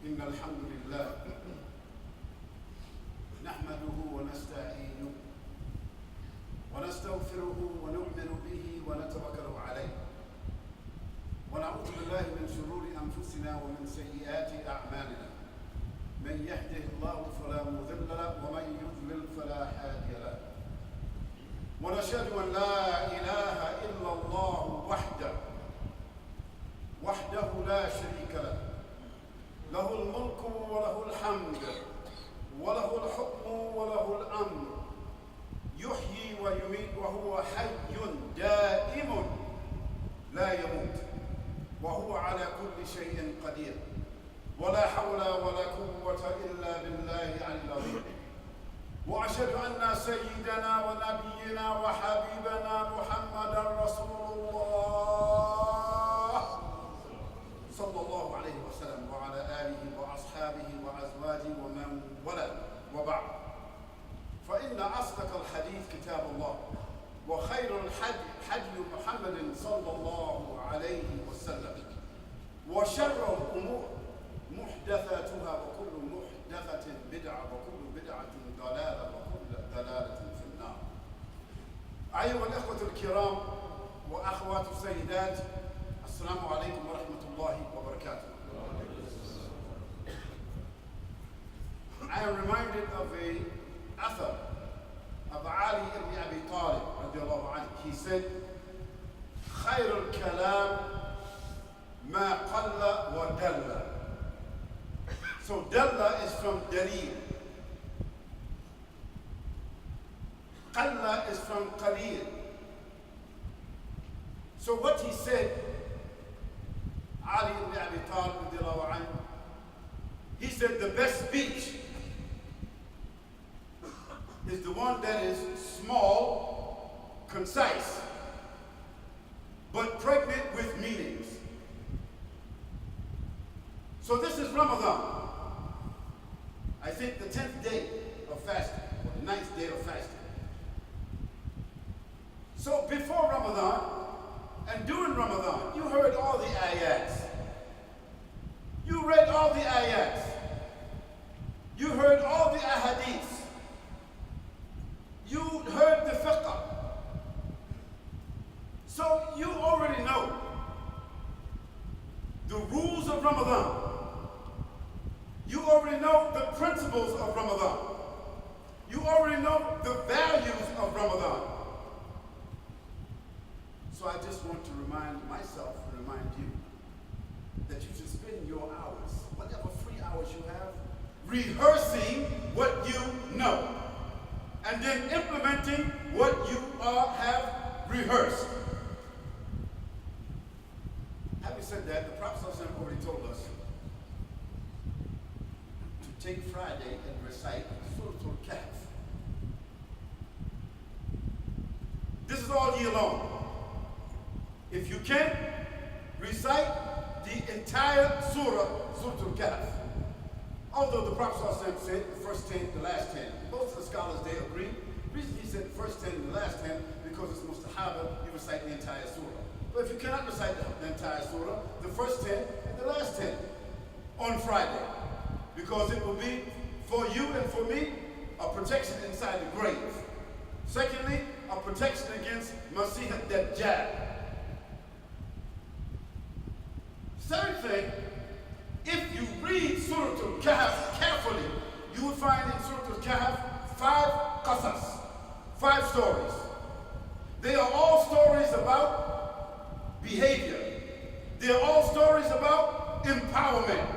إن الحمد لله نحمده ونستعينه ونستغفره ونؤمن به ونتوكل عليه ونعوذ بالله من شرور أنفسنا ومن سيئات أعمالنا من يهده الله فلا مضل له ومن يضلل فلا هادي له ونشهد أن لا إله إلا الله وحده لا شريك له له الملك وله الحمد وله الحكم وله الأمر يحيي ويميت وهو حي دائم لا يموت وهو على كل شيء قدير ولا حول ولا قوة إلا بالله العلي العظيم وأشهد أن سيدنا ونبينا وحبيبنا محمدا رسول الله صلى الله عليه وسلم وعلى آله وأصحابه وأزواجه ومن والاه وبعد فإن أصدق الحديث كتاب الله وخير الحدي حدي محمد صلى الله عليه وسلم وشر الأمور محدثاتها وكل محدثة بدعة وكل بدعة ضلالة وكل ضلالة في النار. أيها الأخوة الكرام وأخوات السيدات السلام عليكم ورحمة الله وبركاته. I am reminded of a author of Ali ibn Abi Talib radiallahu anhu. He said, خير الكلام ما قل ودل. So dalla is from dalil. Qalla is from qalil. So what he said, Ali ibn Abi Talib radiallahu anhu, he said the best speech is the one that is small, concise, but pregnant with meanings. So this is Ramadan. I think the 10th day of fasting, or the 9th day of fasting. So before Ramadan and during Ramadan, you heard all the ayats. You read all the ayats. You heard all the ahadiths. You heard the fiqh. So you already know the rules of Ramadan. You already know the principles of Ramadan. You already know the values of Ramadan. So I just want to remind myself and remind you that you should spend your hours, whatever free hours you have, rehearsing what you know and then implementing what you have rehearsed. Having said that, the Prophet ﷺ already told us to take Friday and recite Surah Al-Kahf. This is all year long. If you can, recite the entire Surah Al-Kahf. Although the Prophet ﷺ said the first 10, the last 10. Both of the scholars, they agree. The reason he said the first 10 and the last 10, because it's mustahaba, you recite the entire surah. But if you cannot recite the entire surah, the first 10 and the last 10 on Friday. Because it will be, for you and for me, a protection inside the grave. Secondly, a protection against Masih ad-Dajjal. Third thing, if you read Surah Al-Kahf carefully, you will find in Surah Al-Kahf 5 qasas, 5 stories. They are all stories about behavior. They are all stories about empowerment.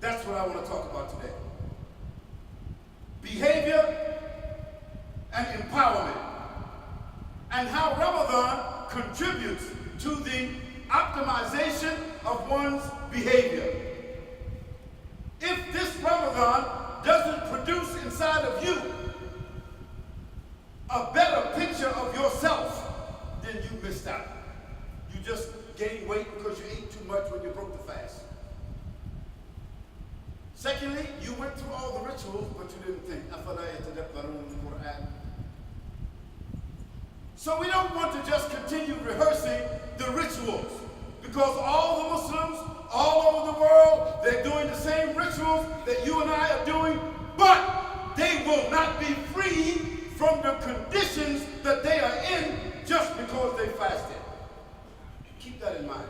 That's what I want to talk about today. Behavior and empowerment. And how Ramadan contributes to the optimization of one's behavior. If this Ramadan doesn't produce inside of you a better picture of yourself, then you missed out. You just gained weight because you ate too much when you broke the fast. Secondly, you went through all the rituals, but you didn't think. أَفَلَا يَتَدَبَّرُونَ الْقُرْآنَ. So we don't want to just continue rehearsing the rituals, because all the Muslims all over the world, they're that you and I are doing, but they will not be free from the conditions that they are in just because they fasted. Keep that in mind.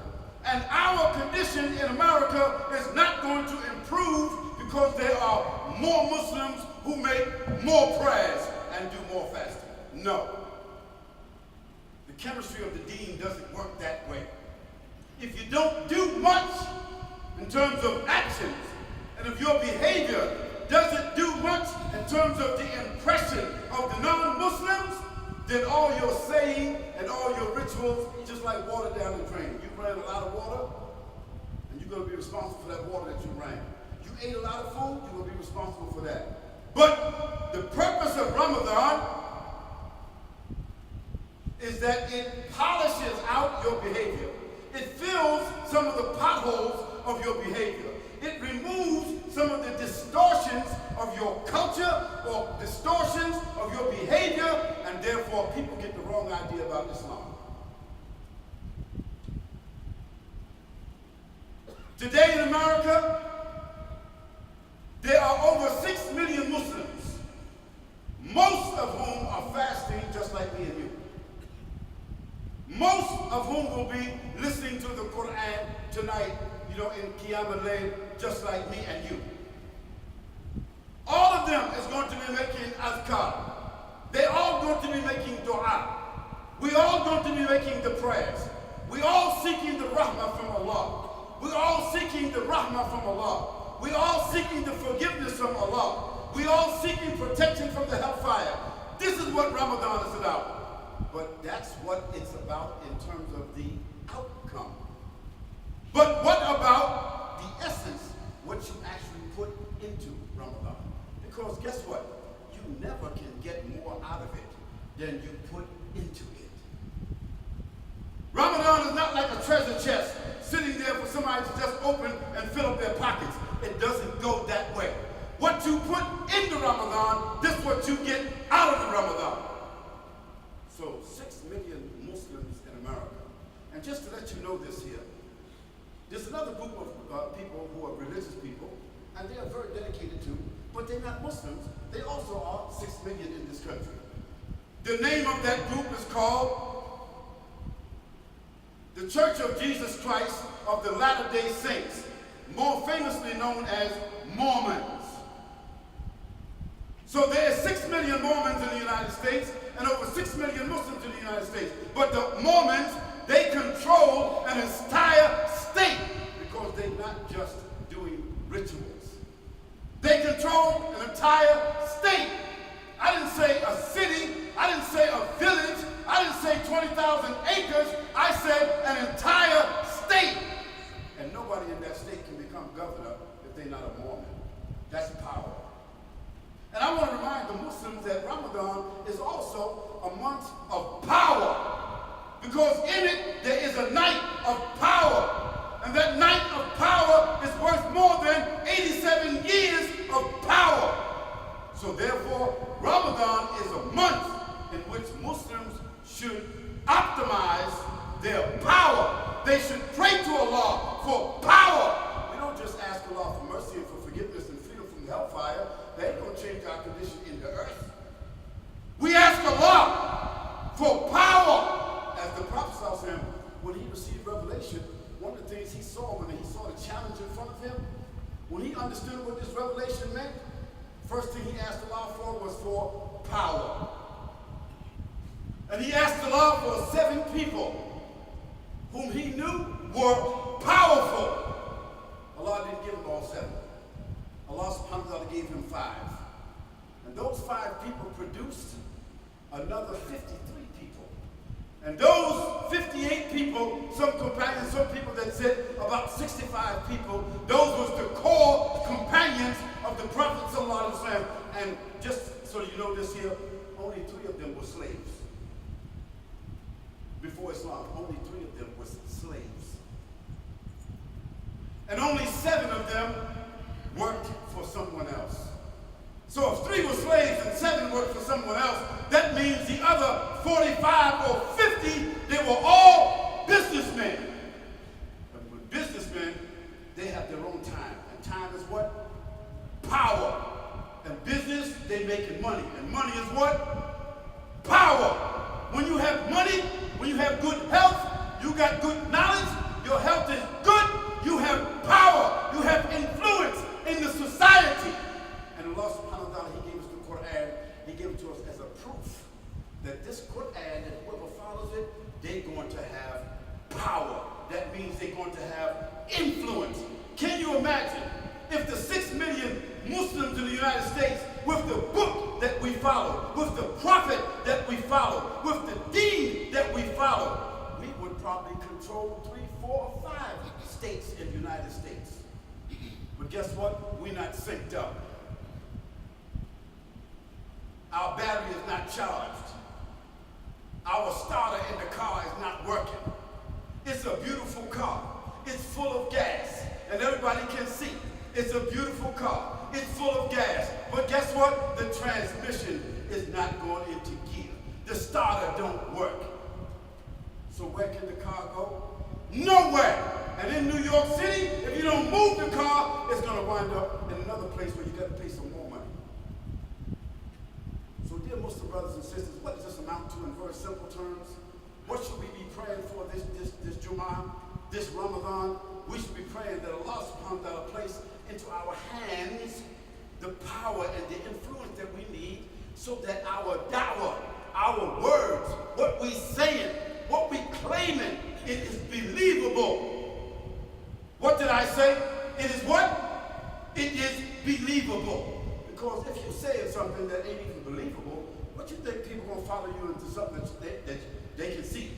And our condition in America is not going to improve because there are more Muslims who make more prayers and do more fasting. No. The chemistry of the deen doesn't work that way. If you don't do much in terms of actions, and if your behavior doesn't do much in terms of the impression of the non-Muslims, then all your saying and all your rituals, just like water down the drain. You ran a lot of water, and you're going to be responsible for that water that you ran. You ate a lot of food, you're going to be responsible for that. But the purpose of Ramadan is that it polishes out your behavior. It fills some of the potholes of your behavior. It removes some of the distortions of your culture or distortions of your behavior, and therefore people get the wrong idea about Islam. Today in America, there are over 6 million Muslims, most of whom are fasting just like me and you. Most of whom will be listening to the Quran tonight, in Qiyam al-Layl, just like me and you. All of them is going to be making azkar. They're all going to be making dua. We're all going to be making the prayers. We're all seeking the rahmah from Allah. We're all seeking the rahmah from Allah. We're all seeking the forgiveness from Allah. We're all seeking protection from the hellfire. This is what Ramadan is about. But that's what it's about in terms of the outcome. But what about the essence, what you actually put into Ramadan? Because guess what? You never can get more out of it than you put into it. Ramadan is not like a treasure chest sitting there for somebody to just open and fill up their pockets. It doesn't go that way. What you put into Ramadan, that's what you get out of the Ramadan. So 6 million Muslims in America. And just to let you know this here, there's another group of people who are religious people, and they are very dedicated to, but they're not Muslims. They also are 6 million in this country. The name of that group is called the Church of Jesus Christ of the Latter-day Saints, more famously known as Mormons. So there are 6 million Mormons in the United States and over 6 million Muslims in the United States. But the Mormons, they control an entire state because they're not just doing rituals. They control an entire state. I didn't say a city, I didn't say a village, I didn't say 20,000 acres, I said an entire state. And nobody in that state can become governor if they're not a Mormon. That's power. And I want to remind the Muslims that Ramadan is also a month of power. Because in it, there is a night of power. And that night of power is worth more than 87 years of power. So therefore, Ramadan is a month in which Muslims should optimize their power. They should pray to Allah for power. We don't just ask Allah for mercy and for forgiveness and freedom from hellfire. They ain't going to change our condition in the earth. We ask Allah for power. As the Prophet ﷺ, when he received revelation, one of the things he saw when he saw the challenge in front of him, when he understood what this revelation meant, first thing he asked Allah for was for power. And he asked Allah for 7 people whom he knew were powerful. Allah didn't give him all 7. Allah subhanahu wa ta'ala gave him 5. And those 5 people produced another 53 people. And those 58 people, some companions, some people that said about 65 people, those was the core companions of the Prophet sallallahu alaihi wasallam. And just so you know this here, only 3 of them were slaves. Before Islam, only 3 of them were slaves. And only 7 of them worked for someone else. So if 3 were slaves and 7 worked for someone else, that means the other 45 or 50, they were all businessmen. And with businessmen, they have their own time. And time is what? power. And business, they making money. And money is what? Power. When you have money, when you have good health, you got good knowledge, your health is good, you have power, you have influence in the society. And Allah subhanahu wa ta'ala, He gave us the Quran, He gave it to us as a proof that this Quran, that whoever follows it, they're going to have power. That means they're going to have influence. Can you imagine if the 6 million Muslims in the United States, with the book that we follow, with the prophet that we follow, with the deen that we follow, we would probably control 3, 4, or 5 states in the United States. But guess what? We're not synced up. Our battery is not charged. Our starter in the car is not working. It's a beautiful car. It's full of gas, and everybody can see. It's a beautiful car. It's full of gas. But guess what? The transmission is not going into gear. The starter don't work. So where can the car go? Nowhere. And in New York City, if you don't move the car, it's going to wind up in another place where you got to pay some more money. So dear Muslim brothers and sisters, what does this amount to in very simple terms? What should we be praying for this Jumu'ah, this Ramadan? We should be praying that Allah subhanahu wa ta'ala place into our hands the power and the influence that we need so that our da'wah, our words, what we saying, what we claiming, it is believable. What did I say? It is what? It is believable. Because if you're saying something that ain't even believable, what you think people gonna follow you into something that they can see?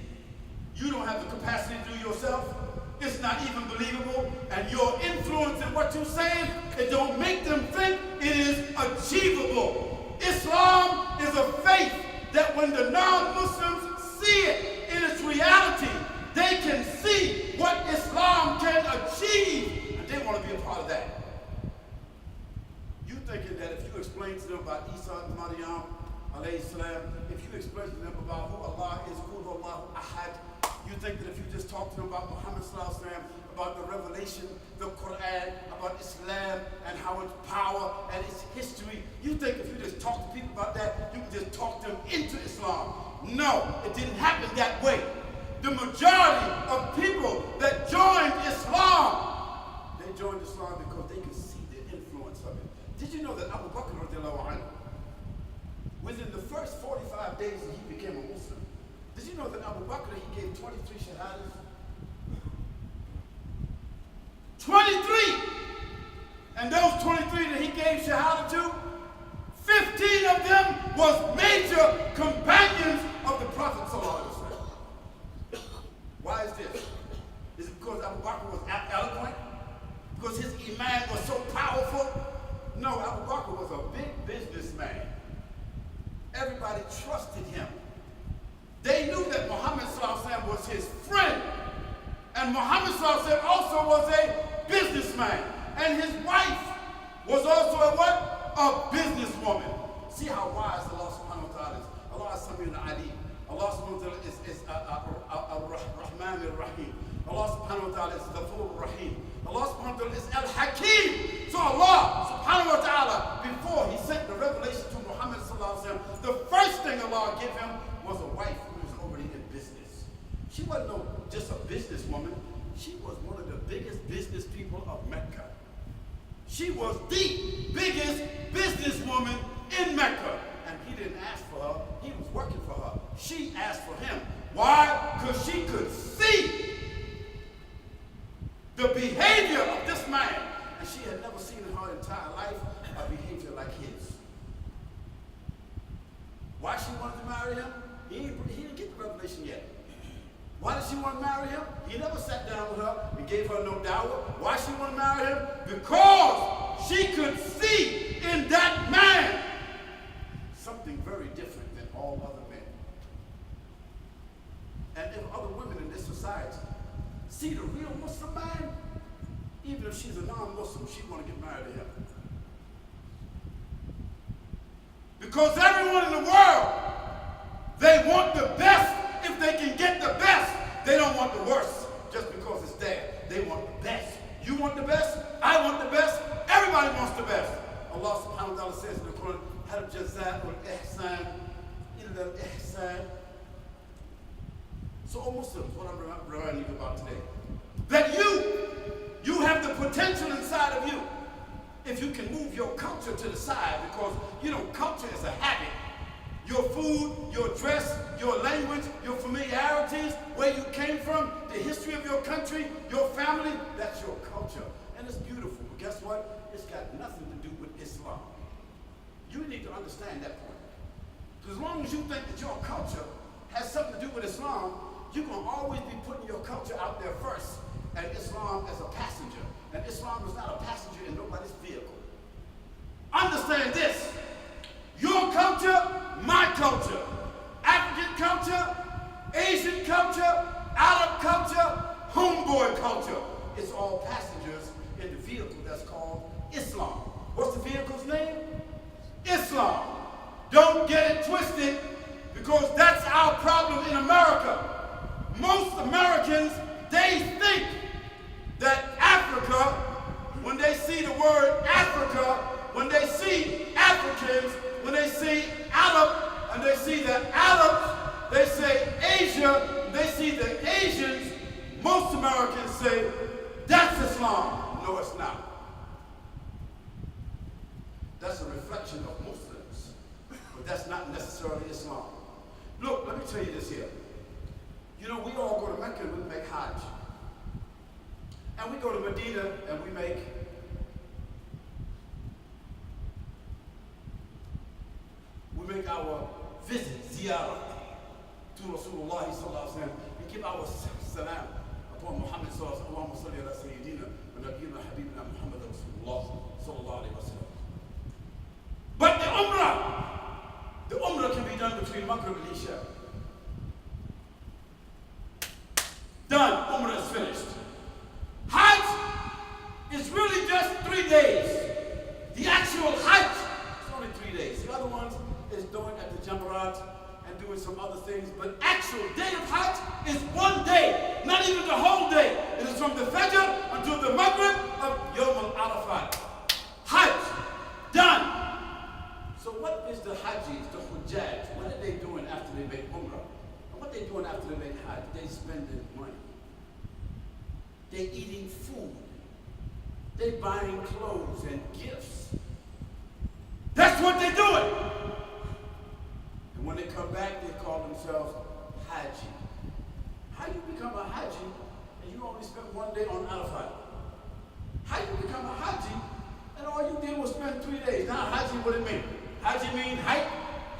You don't have the capacity to do yourself. It's not even believable, and your influence in what you're saying, it don't make them think it is achievable. Islam is a faith that when the non-Muslims see it in its reality, they can see what Islam can achieve, and they want to be a part of that. You thinking that if you explain to them about Isa and Maryam, alayhi salam, if you explain to them about who Allah is, who Allahu Ahad, you think that if you just talk to them about Muhammad sallallahu alaihi wasallam, about the revelation, the Quran, about Islam and how its power and its history, you think if you just talk to people about that, you can just talk them into Islam. No, it didn't happen that way. The majority of people that joined Islam, they joined Islam because they could see the influence of it. Did you know that Abu Bakr radiallahu anhu, within the first 45 days that he became a Muslim, did you know that Abu Bakr, he gave 23 shahadas? 23! And those 23 that he gave shahada to, 15 of them was major companions of the Prophet sallallahu alaihi wasallam. Why is this? Is it because Abu Bakr was eloquent? Because his iman was so powerful? No, Abu Bakr was a big businessman. Everybody trusted him. They knew that Muhammad sallallahu alaihi wasallam was his friend. And Muhammad sallallahu alaihi wasallam also was a businessman. And his wife was also a what? A businesswoman. See how wise Allah subhanahu wa ta'ala is. Allah is Sami'un Alim. Allah subhanahu wa ta'ala is Ar-Rahman Ar-Rahim. Allah subhanahu wa ta'ala is Ghafur Rahim. Allah subhanahu wa ta'ala is Al-Hakim. So Allah subhanahu wa ta'ala, before he sent the revelation to Muhammad sallallahu alaihi wasallam, the first thing Allah gave him was a wife who was already in business. She wasn't just a businesswoman. She was one of the biggest business people of Mecca. She was the biggest businesswoman in Mecca. And he didn't ask for her. He was working for her. She asked for him. Why? Because she could see the behavior of this man. And she had never seen in her entire life a behavior like his. Why she wanted to marry him? He didn't get the revelation yet. Why did she want to marry him? He never sat down with her and gave her no dowry. Why she want to marry him? Because she could see in that man something very different than all other men. And if other women in this society see the real Muslim man, even if she's a non-Muslim, she want to get married to him. Because everyone in the world, they want the best if they can get the best. They don't want the worst just because it's there. They want the best. You want the best? I want the best. Everybody wants the best. Allah subhanahu wa ta'ala says in the Quran, هَلْ جَزَاءُ الْإِحْسَانِ إِلَّا الْإِحْسَانِ. So, all Muslims, what I'm reminding you about today, that you have the potential inside of you. If you can move your culture to the side, because, culture is a habit. Your food, your dress, your language, your familiarities, where you came from, the history of your country, your family, that's your culture. And it's beautiful, but guess what? It's got nothing to do with Islam. You need to understand that point. Because as long as you think that your culture has something to do with Islam, you're going to always be putting your culture out there first, and Islam as a passenger. And Islam is not a passenger in nobody's vehicle. Understand this. Your culture, my culture, African culture, Asian culture, Arab culture, homeboy culture. It's all passengers in the vehicle that's called Islam. What's the vehicle's name? Islam. Don't get it twisted, because that's our problem in America. Most Americans, they think that Africa, when they see the word Africa, when they see Africans, when they see Arab, and they see the Arabs, they say Asia, they see the Asians, most Americans say, that's Islam. No, it's not. That's a reflection of Muslims, but that's not necessarily Islam. Look, let me tell you this here. We all go to Mecca and we make Hajj. And we go to Medina and we make our visit, ziyarah, to Rasulullah sallallahu alaihi wasallam. We give our salam upon Muhammad sallallahu alaihi wasallam. Allahumma salli ala sayyidina wa nabiyyina habibina Muhammad Rasulullah sallallahu alaihi wasallam. But the Umrah can be done between Maghrib and Isha. Done. Umrah is finished. Hajj is really just 3 days. The actual Hajj is only 3 days. The other ones is doing at the Jamarat and doing some other things. But actual day of Hajj is 1 day. Not even the whole day. It is from the Fajr until the Maghrib of Yawm al-Arafat. Hajj. Done. So what is the Hajjis, the Hujjaj? What are they doing after they make Umrah? And what are they doing after they make Hajj? They spending money. They eating food. They buying clothes and gifts. That's what they're doing. And when they come back, they call themselves Haji. How you become a Haji and you only spent 1 day on Arafat? How you become a Haji and all you did was spend 3 days? Now Haji, what it mean? Haji mean height?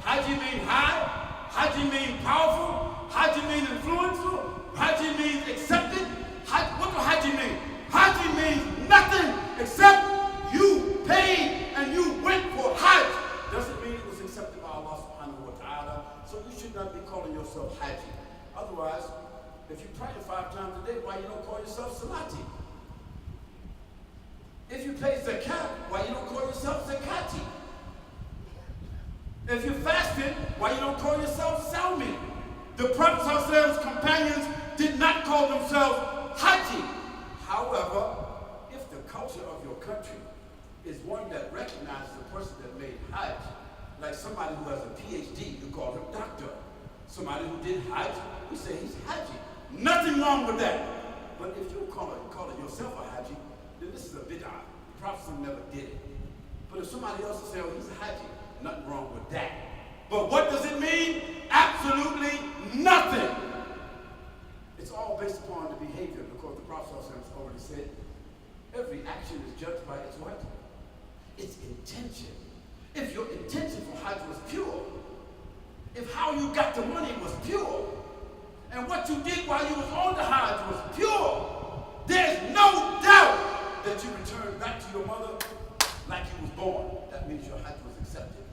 Haji mean high? Haji mean powerful? Haji mean influential? Haji mean accepted? What do Haji mean? Haji means nothing except you paid and you went for Hajj. Doesn't mean it was accepted by Allah subhanahu wa ta'ala. So you should not be calling yourself Haji. Otherwise, if you pray 5 times a day, why you don't call yourself Salati? If you pay zakat, why you don't call yourself Zakati? If you fasted, why you don't call yourself Salmi? The Prophet's companions did not call themselves Haji. However, if the culture of your country is one that recognizes the person that made Hajj, like somebody who has a PhD, you call him doctor. Somebody who did Hajj, we say he's Haji. Nothing wrong with that. But if you call it yourself a Haji, then this is a bid'ah. The Prophet never did it. But if somebody else will say, oh, he's a Haji, nothing wrong with that. But what does it mean? Absolutely nothing. It's all based upon the behavior, because the Prophet has already said, every action is judged by its what? Its intention. If your intention for Hajj was pure, if how you got the money was pure, and what you did while you was on the Hajj was pure, there's no doubt that you returned back to your mother like you was born. That means your Hajj was accepted.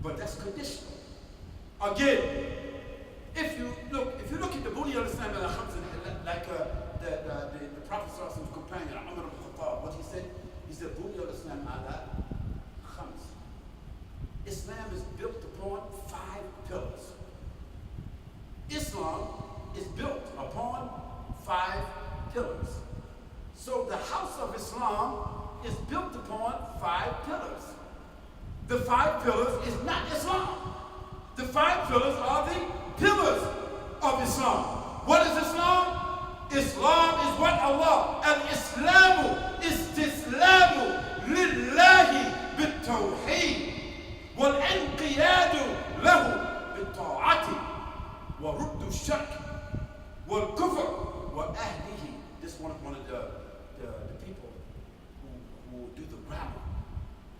But that's conditional. Again, if you look at the Bunya al-Islam like the Prophet's companion, Umar al-Khattab, what he said Bunya al-Islam ala khams. Islam is built upon 5 pillars. Islam is built upon 5 pillars. So the house of Islam is built upon 5 pillars. The 5 pillars is not Islam. The 5 pillars are the pillars of Islam. What is Islam? Islam is what Allah, al-Islamu istislamu lillahi bit-tawheed wal-inqiyadu lahu bit-ta'ati wa ruddu shak wal-kufr wa ahlihi. This one of the people who do the grammar.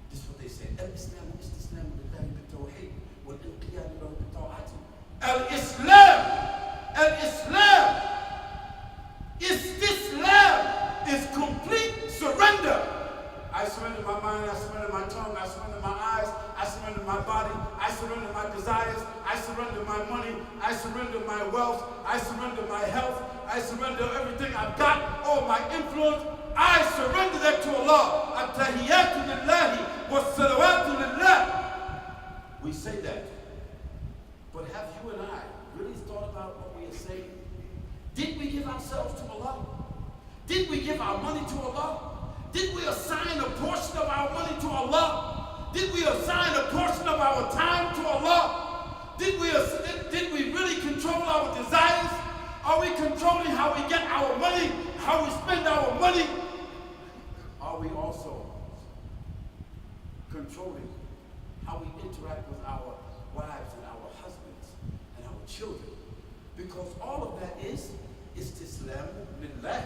This is what they say. Al-Islamu istislamu lillahi bit-tawheed wal-inqiyadu lahu bit-ta'ati. Al-Islam is complete surrender. I surrender my mind, I surrender my tongue, I surrender my eyes, I surrender my body, I surrender my desires, I surrender my money, I surrender my wealth, I surrender my health, I surrender everything I've got, all my influence. I surrender that to Allah. At-tahiyyatu lillahi was-salawatu lillah. We say that. But have you and I really thought about what we are saying? Did we give ourselves to Allah? Did we give our money to Allah? Did we assign a portion of our money to Allah? Did we assign a portion of our time to Allah? Did we really control our desires? Are we controlling how we get our money, how we spend our money? Are we also controlling how we interact with our wives and our husbands and our children? Because all of that is istislam lillah.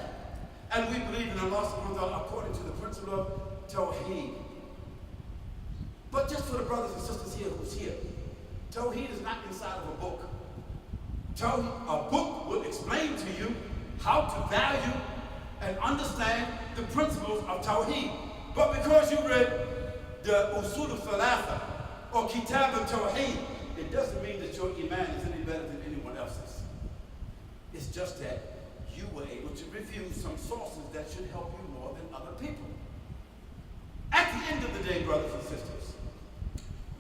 And we believe in Allah subhanahu wa ta'ala according to the principle of Tawheed. But just for the brothers and sisters here who's here, Tawheed is not inside of a book. A book will explain to you how to value and understand the principles of Tawheed. But because you read the AQSA-SALAM or Kitab al-Tawheed, it doesn't mean that your iman is any better than anyone else's. It's just that you were able to review some sources that should help you more than other people. At the end of the day, brothers and sisters,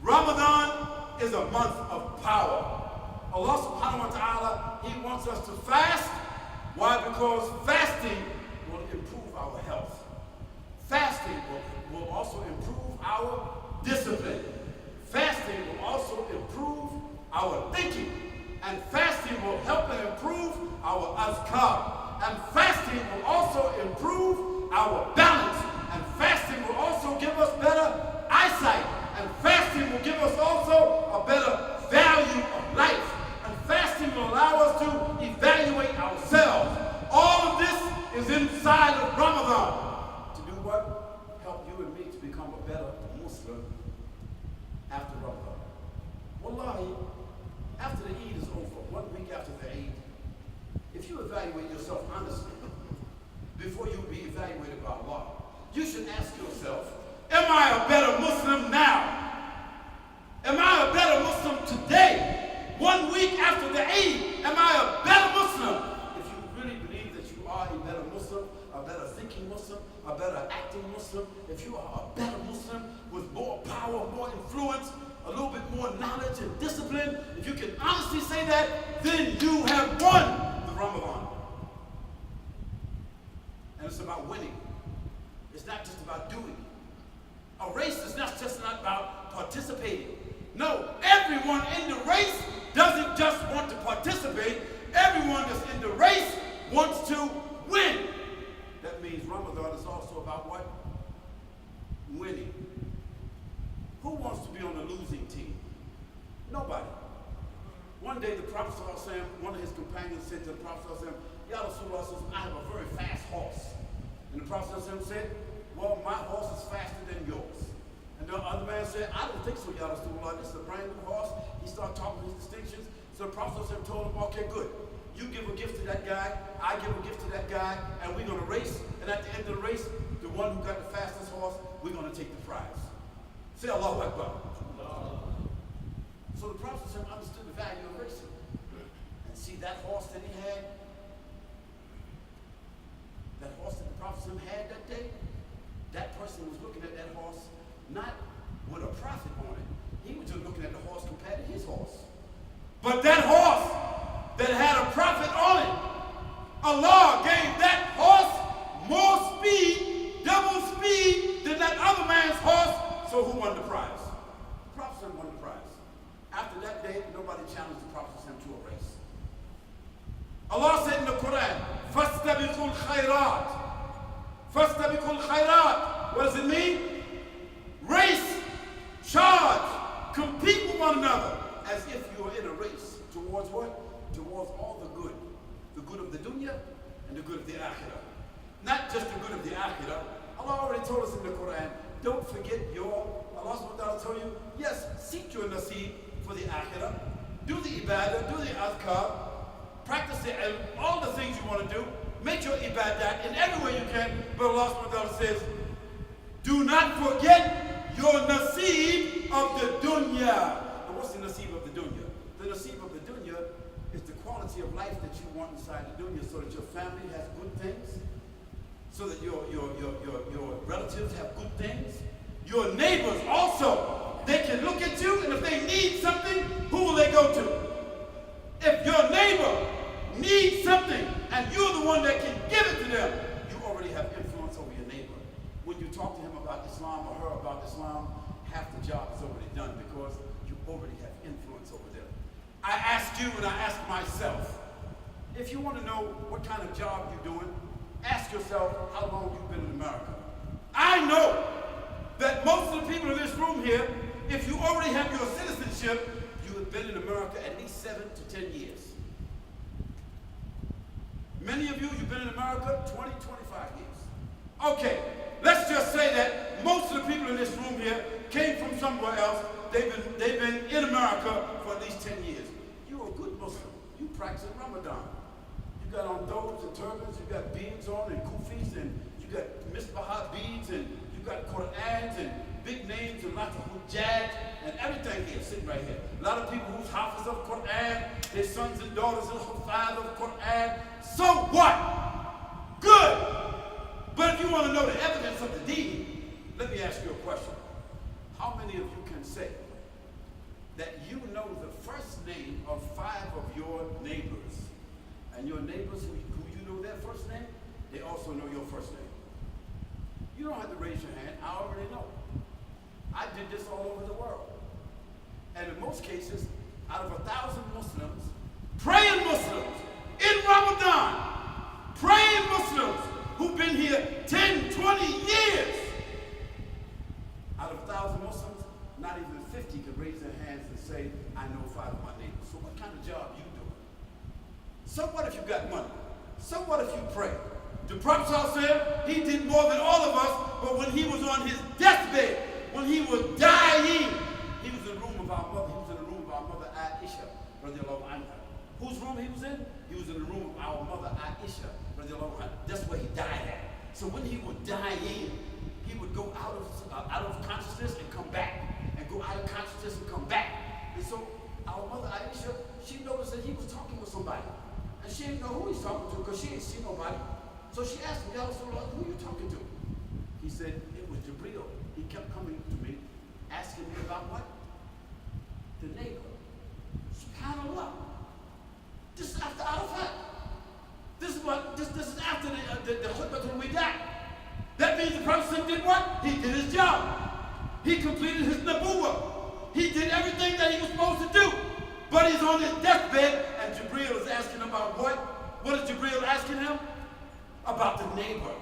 Ramadan is a month of power. Allah subhanahu wa ta'ala, He wants us to fast. Why? Because fasting will improve our health. Fasting will also improve our discipline. Fasting will also improve our thinking. And fasting will help and improve our azkar. And fasting will also improve our balance. And fasting will also give us better eyesight. And fasting will give us also a better value of life. And fasting will allow us to evaluate ourselves. All of this is inside of Ramadan. To do what? Help you and me to become a better Muslim after Ramadan. Wallahi, after the Eid is over, 1 week after the Eid, if you evaluate yourself honestly, before you be evaluated by Allah, you should ask yourself, am I a better Muslim now? Am I a better Muslim today? 1 week after the Eid, am I a better Muslim? If you really believe that you are a better Muslim, a better thinking Muslim, a better acting Muslim, if you are a better Muslim with more power, more influence, a little bit more knowledge and discipline, if you can honestly say that, then you have won the Ramadan. And it's about winning. It's not just about doing. A race is not just not about participating. No, everyone in the race doesn't just want to participate. Everyone that's in the race wants to win. That means Ramadan is also about what? Winning. Who wants to be on the losing team? Nobody. One day the Prophet ﷺ, one of his companions said to the Prophet ﷺ, Ya Rasulullah, I have a very fast horse. And the Prophet ﷺ said, well, my horse is faster than yours. And the other man said, I don't think so, Ya Rasulullah, this is a brand new horse. He started talking his distinctions. So the Prophet ﷺ told him, okay, good. You give a gift to that guy, I give a gift to that guy, and we're going to race. And at the end of the race, the one who got the fastest horse, we're going to take the prize. Say Allahu Akbar. So the Prophet understood the value of racing. And see that horse that he had, that horse that the Prophet had that day, that person was looking at that horse not with a profit on it. He was just looking at the horse compared to his horse. But that horse that had a profit on it, Allah gave that horse more speed, double speed, So who won the prize? The Prophet won the prize. After that day, nobody challenged the Prophet to a race. Allah said in the Quran, فَاسْتَبِقُوا الْخَيْرَاتِ فَاسْتَبِقُوا الْخَيْرَاتِ. What does it mean? Race, charge, compete with one another as if you are in a race. Towards what? Towards all the good. The good of the dunya and the good of the akhirah. Not just the good of the akhirah. Allah already told us in the Quran, don't forget Allah subhanahu wa ta'ala told you, yes, seek your nasib for the akhirah. Do the ibadah, do the adhkar, practice the ilm, all the things you want to do. Make your ibadat in every way you can. But Allah subhanahu wa ta'ala says, do not forget your nasib of the dunya. And what's the nasib of the dunya? The nasib of the dunya is the quality of life that you want inside the dunya, so that your family has good things, so that your relatives have good things. Your neighbors also, they can look at you, and if they need something, who will they go to? If your neighbor needs something and you're the one that can give it to them, you already have influence over your neighbor. When you talk to him about Islam or her about Islam, half the job is already done because you already have influence over them. I ask you and I ask myself, if you want to know what kind of job you're doing, ask yourself how long you've been in America. I know that most of the people in this room here, if you already have your citizenship, you have been in America at least 7 to 10 years. Many of you, you've been in America 20, 25 years. Okay, let's just say that most of the people in this room here came from somewhere else. They've been in America for at least 10 years. You're a good Muslim. You practice Ramadan. You got on thobes and turbans, you got beads on and kufis, and you got misbahah beads, and you got Qur'ans and big names and lots of hujjaj and everything here, sitting right here. A lot of people who's hafiz of Qur'an, their sons and daughters are hufaz of Qur'an. So what? Good. But if you want to know the evidence of the deen, let me ask you a question. How many of you can say that you know the first name of 5 of your neighbors, and your neighbors who you know their first name, they also know your first name? You don't have to raise your hand. I already know. I did this all over the world. And in most cases, out of 1,000 Muslims, praying Muslims in Ramadan, praying Muslims who've been here 10, 20 years, out of 1,000 Muslims, not even 50 could raise their hands and say, I know 5 of my neighbors. So what kind of job you doing? So what if you got money? So what if you pray? The Prophet said he did more than all of us, but when he was on his deathbed, when he was dying, he was in the room of our mother. He was in the room of our mother Aisha, radiallahu anha. Whose room he was in? He was in the room of our mother Aisha, radiallahu anha. That's where he died at. So when he was dying, he would go out of consciousness and come back, and go out of consciousness and come back. And so our mother Aisha, she noticed that he was talking with somebody, and she didn't know who he's talking to because she didn't see nobody. So she asked him, Ya Rasulullah, who are you talking to? He said, it was Jibreel. He kept coming to me, asking me about what? The neighbor. SubhanAllah. This is after Arafat. This is after the Khutbatul Wida'. That means the Prophet did what? He did his job. He completed his nabuwwah. He did everything that he was supposed to do. But he's on his deathbed, and Jibreel is asking about what? What is Jibreel asking him? About the neighbor.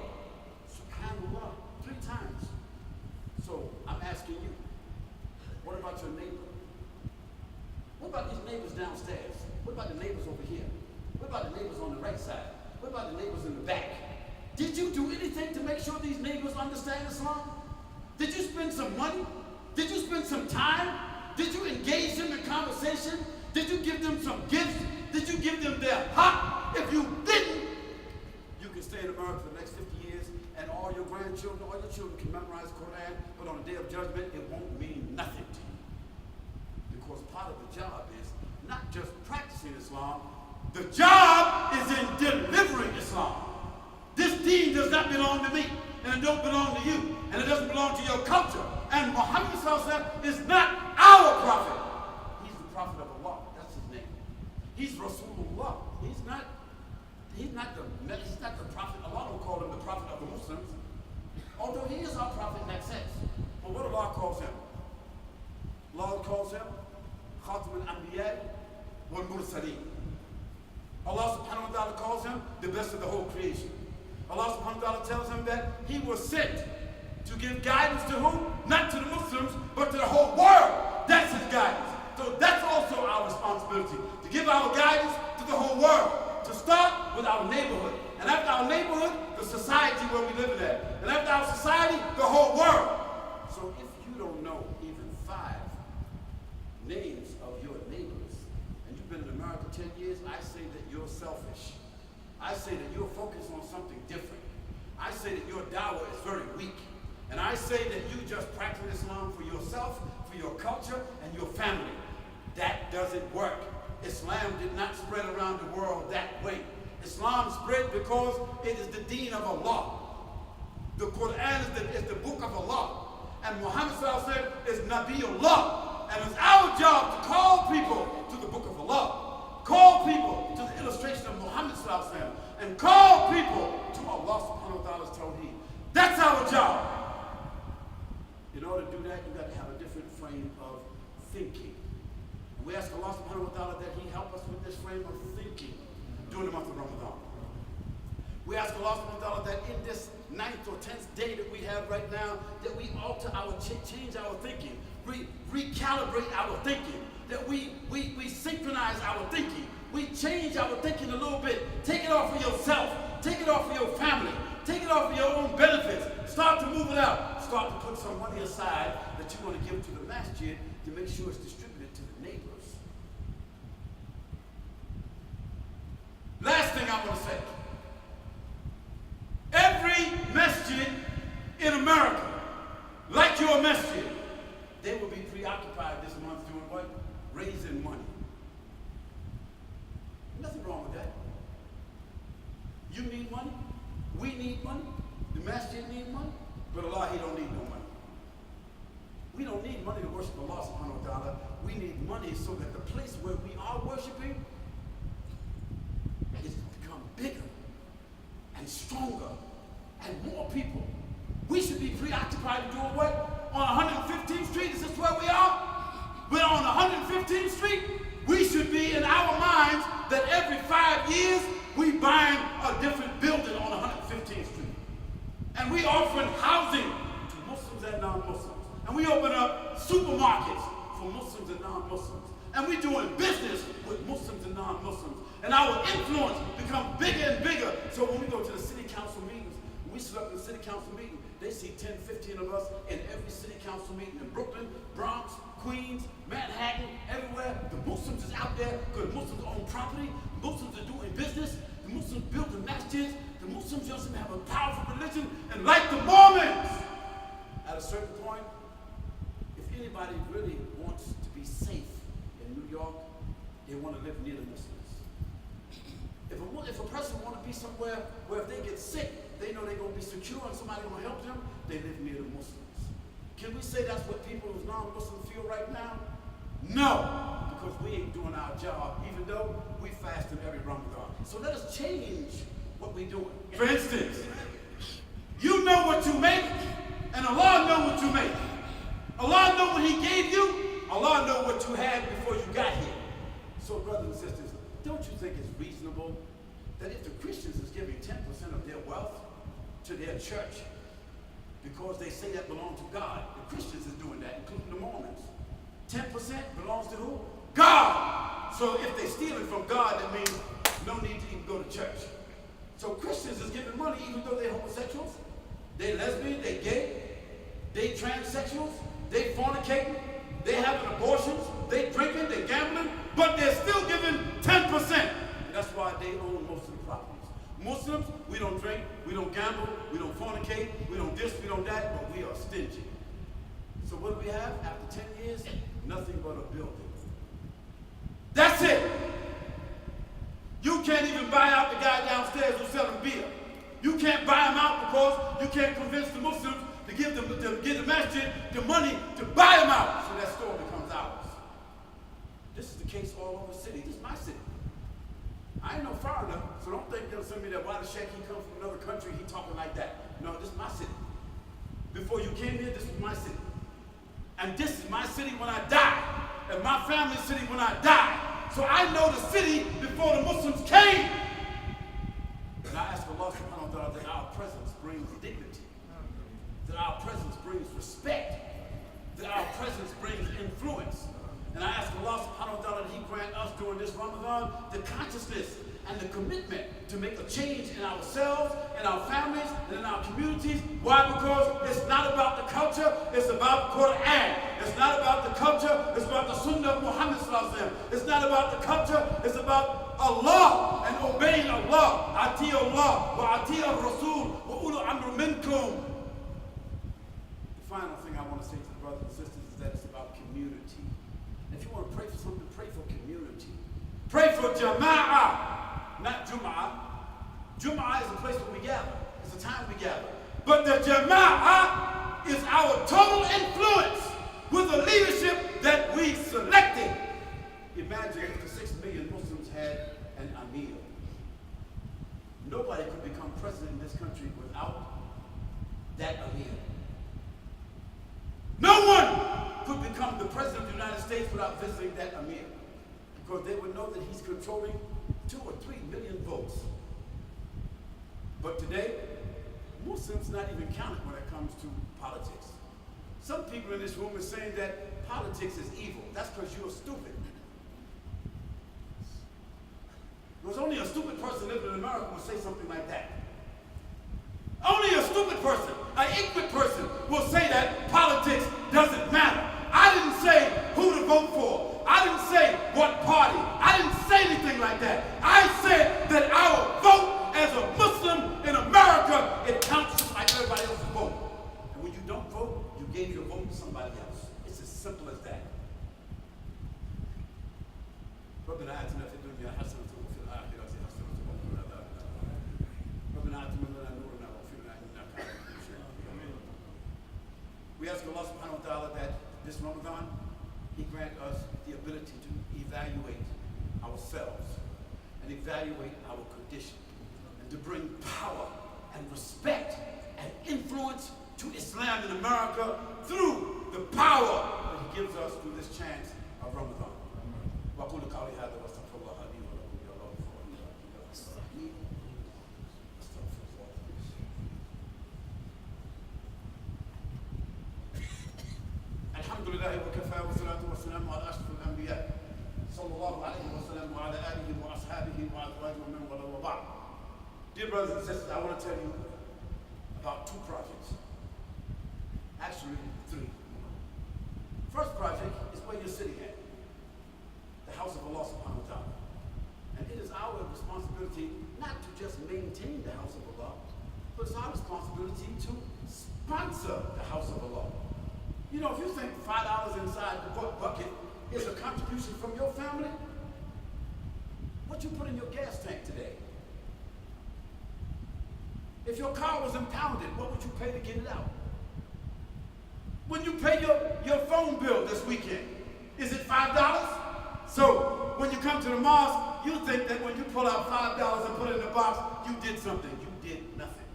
SubhanAllah. 3 times. So I'm asking you, what about your neighbor? What about these neighbors downstairs? What about the neighbors over here? What about the neighbors on the right side? What about the neighbors in the back? Did you do anything to make sure these neighbors understand Islam? Did you spend some money? Did you spend some time? Did you engage them in conversation? Did you give them some gifts? Did you give them their haq? If you didn't, you can stay in America for the next 50 years, and all your grandchildren, all your children can memorize Quran, but on the day of judgment, it won't mean nothing to you. Because part of the job is not just practicing Islam, the job is in delivering Islam. This deen does not belong to me, and it don't belong to you, and it doesn't belong to your culture. And Muhammad is not our prophet. He's the prophet of Allah. That's his name. He's Rasulullah. He's not the prophet. Allah don't call him the prophet of the Muslims, although he is our prophet in that sense. But what Allah calls him? give guidance to who? Not to the Muslims, but to the whole world. That's his guidance. So that's also our responsibility, to give our guidance to the whole world. To start with our neighborhood. And after our neighborhood, the society where we live in at. And after our society, the whole world. So if you don't know even 5 names of your neighbors, and you've been in America 10 years, I say that you're selfish. I say that you're focused on something different. I say that your dawah is very weak. And I say that you just practice Islam for yourself, for your culture, and your family. That doesn't work. Islam did not spread around the world that way. Islam spread because it is the deen of Allah. The Quran is the book of Allah. And Muhammad is Nabiullah. And it's our job to call people to the book of Allah. Call people to the illustration of Muhammad and call people to Allah subhanahu wa ta'ala's tawheed. That's our job. In order to do that, you've got to have a different frame of thinking. We ask Allah subhanahu wa ta'ala that He help us with this frame of thinking during the month of Ramadan. We ask Allah subhanahu wa ta'ala that in this 9th or 10th day that we have right now, that we alter our, change our thinking, recalibrate our thinking, that we synchronize our thinking, we change our thinking a little bit. Take it off for yourself, take it off for your family, take it off for your own benefits. Start to move it out. Start to put some money aside that you want to give to the masjid to make sure it's distributed to the neighbors. Last thing I want to say. Every masjid in America, like your masjid, they will be preoccupied this month doing what? Raising money. Nothing wrong with that. You need money. We need money. The masjid need money. But Allah, He don't need no money. We don't need money to worship Allah subhanahu wa ta'ala. We need money so that the place where we are worshiping is become bigger and stronger and more people. We should be preoccupied doing what? On 115th Street, is this where we are? We're on 115th Street. We should be in our minds that every 5 years we buying a different building on 115th Street. And we offering housing to Muslims and non-Muslims. And we open up supermarkets for Muslims and non-Muslims. And we're doing business with Muslims and non-Muslims. And our influence becomes bigger and bigger. So when we go to the city council meetings, when we sit up in the city council meeting, they see 10, 15 of us in every city council meeting in Brooklyn, Bronx, Queens, Manhattan, everywhere. The Muslims is out there because Muslims own property. Muslims are doing business. The Muslims build the masjids. The Muslims just have a powerful religion. And like the Mormons, at a certain point, if anybody really wants to be safe in New York, they want to live near the Muslims. If a person want to be somewhere where if they get sick, they know they're going to be secure and somebody going to help them, they live near the Muslims. Can we say that's what people who's non-Muslim feel right now? No, because we ain't doing our job, even though we fast in every Ramadan. So let us change what we're doing. For instance, you know what you make, and Allah know what you make. Allah know what He gave you. Allah know what you had before you got here. So brothers and sisters, don't you think it's reasonable that if the Christians is giving 10% of their wealth to their church because they say that belongs to God, the Christians is doing that, including the Mormons. 10% belongs to who? God. So if they steal it from God, that means no need to even go to church. So Christians is giving money even though they're homosexuals, they lesbian, they gay, they transsexuals, they fornicating, they having abortions, they drinking, they gambling, but they're still giving 10%. And that's why they own most of the properties. Muslims, we don't drink, we don't gamble, we don't fornicate, we don't this, we don't that, but we are stingy. So what do we have after 10 years? Nothing but a building. That's it. You can't even buy out the guy downstairs who's selling beer. You can't buy him out because you can't convince the Muslims to give the masjid the money to buy him out. So that store becomes ours. This is the case all over the city. This is my city. I ain't no foreigner, so don't think they'll send me that why the Sheick, he comes from another country, he talking like that. No, this is my city. Before you came here, this was my city. And this is my city when I die. And my family's city when I die. So I know the city before the Muslims came. And I ask Allah subhanahu wa ta'ala that our presence brings dignity. That our presence brings respect, that our presence brings influence. And I ask Allah subhanahu wa ta'ala that He grant us during this Ramadan the consciousness and the commitment to make a change in ourselves, in our families, and in our communities. Why? Because it's not about the culture, it's about Quran. It's not about the culture, it's about the Sunnah of Muhammad sallallahu alaihi wasallam. It's not about the culture, it's about Allah and obeying Allah. Ati Allah wa ati al-Rasul wa ulu amru minkum. The final thing I want to say to the brothers and sisters is that it's about community. If you want to pray for something, pray for community. Pray for Jama'ah. Not Jum'ah. Jum'ah is a place where we gather. It's a time we gather. But the Jama'ah is our total influence with the leadership that we selected. Imagine if the 6 million Muslims had an Amir. Nobody could become president in this country without that Amir. No one could become the president of the United States without visiting that Amir. Because they would know that he's controlling 2 or 3 million votes. But today, Muslims not even counted when it comes to politics. Some people in this room are saying that politics is evil. That's because you're stupid. There's only a stupid person living in America who will say something like that. Only a stupid person, an ignorant person will say that politics doesn't matter. I didn't say who to vote for. I didn't say what party. I didn't say anything like that. I said that our vote as a Muslim in America, it counts just like everybody else's vote. And when you don't vote, you gave your vote to somebody else. It's as simple as that. ربنا آتنا في الدنيا حسنة وفي الآخرة حسنة وقنا عذاب النار. ربنا أتمم لنا نورنا واغفر لنا إنك على كل شيء قدير. We ask Allah subhanahu wa ta'ala that this Ramadan, He grant us the ability to evaluate ourselves and evaluate our condition and to bring power and respect and influence to Islam in America through the power that He gives us through this chance of Ramadan. وأقول قولي هذا واستغفر الله لي ولكم يا الله الحمد لله وكفى والصلاة والسلام على أشرف الأنبياء صلى الله عليه وسلم وعلى آله وأصحابه وأزواجه ومن والاه وبعد. Dear brothers and sisters, I want to tell you about 2 projects. Actually, 3. First project is where you're sitting at, the house of Allah subhanahu wa ta'ala. And it is our responsibility not to just maintain the house of Allah, but it's our responsibility to sponsor the house of Allah. You know, if you think $5 inside the bucket is a contribution from your family, what you put in your gas tank today? If your car was impounded, what would you pay to get it out? When you pay your phone bill this weekend, is it $5? So when you come to the mosque, you think that when you pull out $5 and put it in the box, you did something. You did nothing.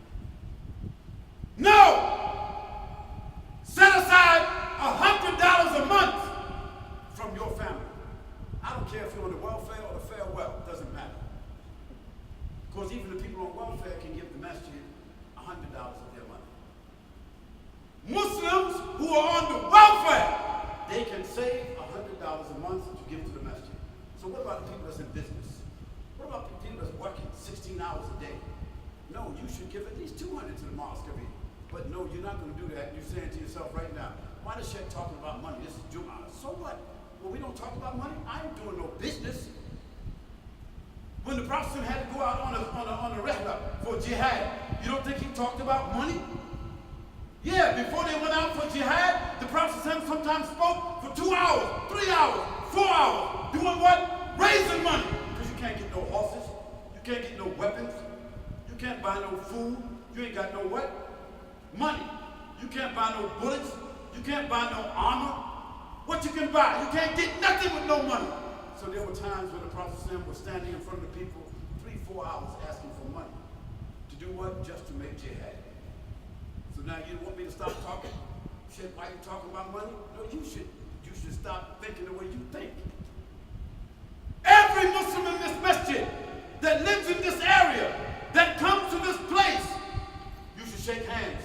No! Set aside $100 a month from your family. I don't care if you're on the welfare or the fair wealth, doesn't matter. Because even the people on welfare can give the masjid $100 of their money. Muslims who are on the welfare, they can save $100 a month to give to the masjid. So what about the people that's in business? What about the people that's working 16 hours a day? No, you should give at least $200 to the mosque every year. But no, you're not going to do that. You're saying to yourself right now, why is Sheick talking about money? This is Jum'ah. So what? Well, we don't talk about money. I ain't doing no business. When the Prophet had to go out on a rihla for jihad, you don't think he talked about money? Yeah, before they went out for jihad, the Prophet sometimes spoke for 2 hours, 3 hours, 4 hours. Doing what? Raising money. Because you can't get no horses. You can't get no weapons. You can't buy no food. You ain't got no what? Money. You can't buy no bullets. You can't buy no armor. What you can buy? You can't get nothing with no money. So there were times when the Prophet was standing in front of the people 3-4 hours asking for money. To do what? Just to make jihad. So now you want me to stop talking? Shit, why are you talking about money? No, you should stop thinking the way you think. Every Muslim in this masjid that lives in this area, that comes to this place, you should shake hands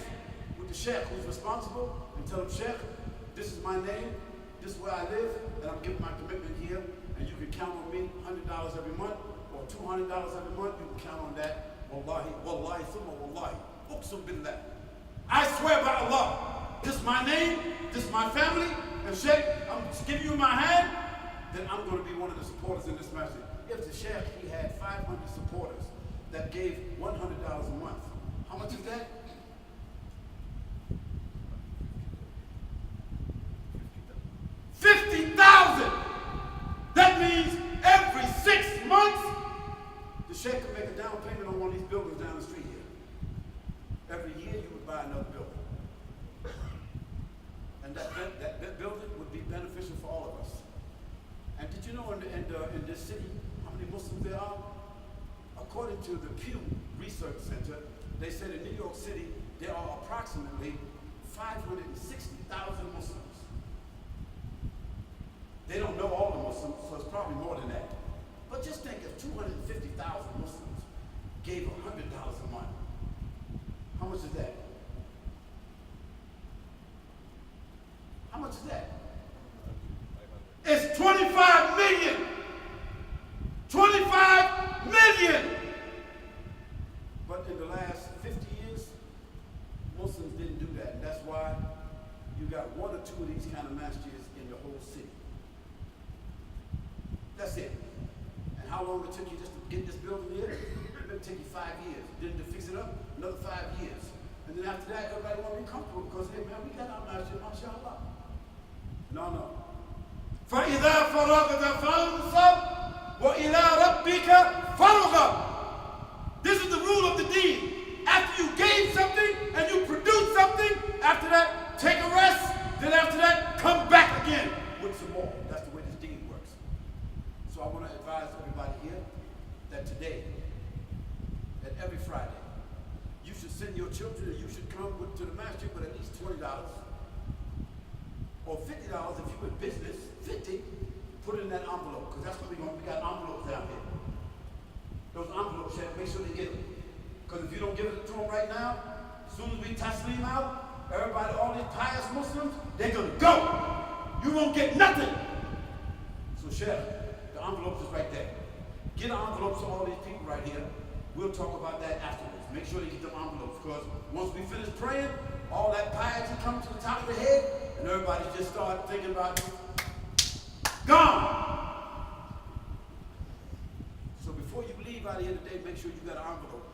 with the sheikh who's responsible and tell him, Sheikh, this is my name, this is where I live, and I'm giving my commitment here, and you can count on me $100 every month or $200 every month. You can count on that. Wallahi, wallahi, thumma wallahi, uqsum billah. I swear by Allah, this is my name, this is my family, and Sheikh, I'm giving you my hand, then I'm going to be one of the supporters in this masjid. If the Sheikh, he had 500 supporters that gave $100 a month, how much is that? 50,000! That means every 6 months, the Sheikh could make a down payment on one of these buildings down the street here. Every year you would buy another building. And that building would be beneficial for all of us. And did you know in this city, how many Muslims there are? According to the Pew Research Center, they said in New York City, there are approximately 560,000 Muslims. They don't know all the Muslims, so it's probably more than that. But just think if 250,000 Muslims gave $100 a month, how much is that? How much is that? It's 25 million! 25 million! But in the last 50 years, Muslims didn't do that. And that's why you got one or two of these kind of masjids in the whole city. That's it. And how long it took you just to get this building here? It may take you 5 years. Then to fix it up, another 5 years. And then after that, everybody want to be comfortable because, hey man, we got our masjid, mashallah. No. فَإِذَا فَرَغْتَ فَانْصَبْ وَإِلَىٰ رَبِّكَ فَارْغَب. This is the rule of the deen. After you gain something and you produce something, after that, take a rest. Then after that, come back again with some more. That's the way this deen works. So I want to advise everybody here that today, that every Friday, you should send your children and you should come to the masjid with at least $20 or $50 if you're in business. 50, put it in that envelope, because that's what we got envelopes down here. Those envelopes, make sure they get them. Because if you don't give it to them right now, as soon as we taslim out, everybody, all these pious Muslims, they're going to go. You won't get nothing. So Sheikh, the envelope is right there. Get envelopes to all these people right here. We'll talk about that afterwards. Make sure they get them envelopes, because once we finish praying, all that piety comes to the top of the head, and everybody just start thinking about gone. So before you leave out of here today, make sure you got an envelope.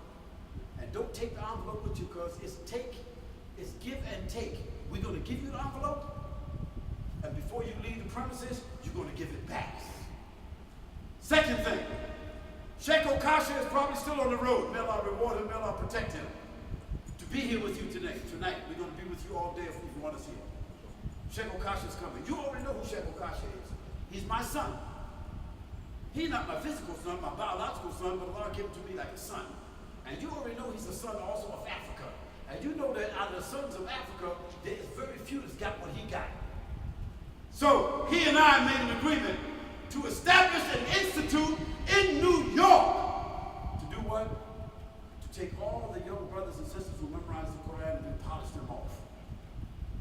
And don't take the envelope with you, because it's give and take. We're going to give you the envelope, and before you leave the premises, you're going to give it back. Second thing, Sheick Khaleed is probably still on the road. May Allah reward him, may Allah protect him. To be here with you tonight, we're going to be with you all day if you want us here. Sheick Khaleed is coming. You already know who Sheick Khaleed is. He's my son. He's not my physical son, my biological son, but Allah gave him to me like a son. And you already know he's a son also of Africa. And you know that out of the sons of Africa, there's very few that's got what he got. So he and I made an agreement to establish an institute in New York. To do what? To take all the young brothers and sisters who memorize the Quran and then polish them off.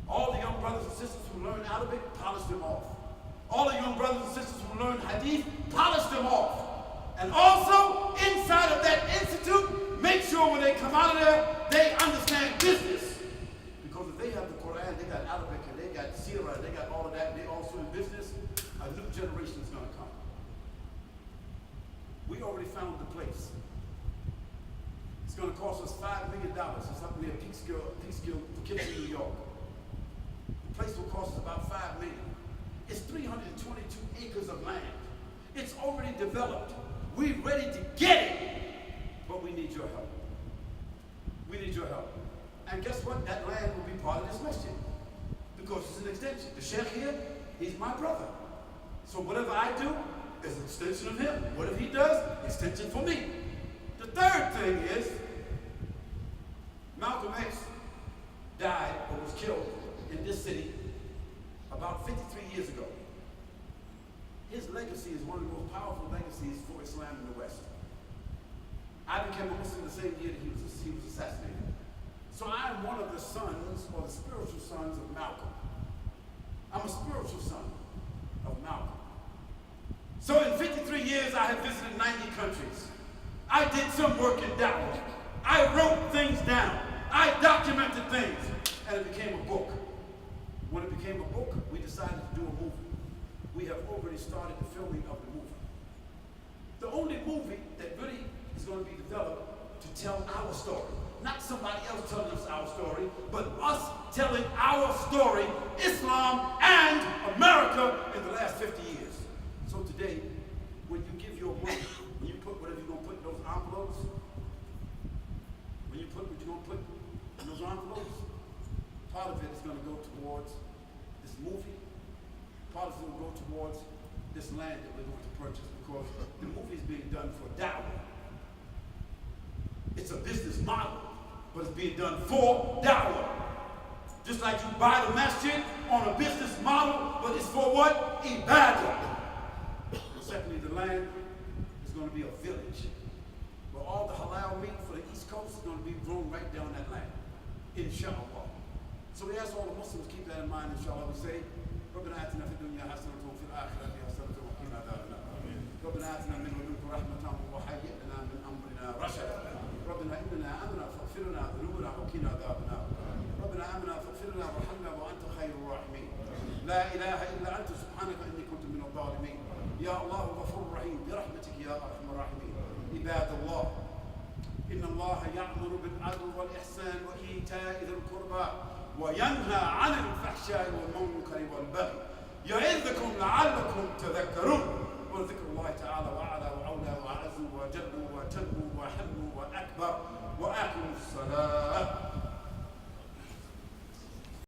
All the young brothers and sisters who learn Arabic, polish them off. All the young brothers and sisters who learn Hadith, polish them off. And also, inside of that institute, make sure when they come out of there, they understand business. Because if they have the Quran, they got Arabic, and they got Sirah, and they got all of that, and they also in business, a new generation is going to come. We already found the place. It's going to cost us $5 million. It's up near Peekskill, Poughkeepsie, New York. The place will cost us about $5 million. It's 322 acres of land. It's already developed. We're ready to get it, but we need your help. We need your help. And guess what? That land will be part of this masjid, because it's an extension. The Sheikh here, he's my brother. So whatever I do is an extension of him. Whatever he does, extension for me. The third thing is, Malcolm X died or was killed in this city about 53 years ago. His legacy is one of the most powerful legacies for Islam in the West. I became a Muslim the same year that he was assassinated. So I am one of the sons, or the spiritual sons of Malcolm. I'm a spiritual son of Malcolm. So in 53 years, I have visited 90 countries. I did some work in Dawah. I wrote things down. I documented things, and it became a book. When it became a book, we decided to do a movie. We have already started the filming of the movie. The only movie that really is going to be developed to tell our story. Not somebody else telling us our story, but us telling our story, Islam and America in the last 50 years. So today, when you give your money, when you put whatever you're going to put in those envelopes, when you put what you're going to put in those envelopes, part of it is going to go towards this movie, part of it will go towards this land that we're going to purchase, because the movie is being done for Dawah. It's a business model, but it's being done for Dawah. Just like you buy the masjid on a business model, but it's for what? Ibadah. And secondly, the land is going to be a village where all the halal meat for the East Coast is going to be grown right down that land, inshallah. So we ask all the Muslims keep that in mind, inshallah. We say, ربنا آتنا في الدنيا حسنة وفي الآخرة حسنة وقنا عذاب النار. ربنا آتنا من لدنك رحمة وهيئ لنا من أمرنا رشدا. ربنا إننا آمنا فاغفر لنا ذنوبنا وقنا عذاب النار. ربنا آمنا فاغفر لنا وارحمنا وأنت خير الراحمين. لا إله إلا أنت سبحانك إني كنت من الظالمين. يا الله غفور رحيم برحمتك يا أرحم الراحمين. عباد الله، إن الله يأمر بالعدل والإحسان وإيتاء ذي القربى وينهى عن الفحشاء والمنكر والبغي يعظكم لعلكم تذكرون. وذكر الله تعالى وأعلى وأولى وأعز وجل وتم وحم وأكبر. وأقم الصلاة.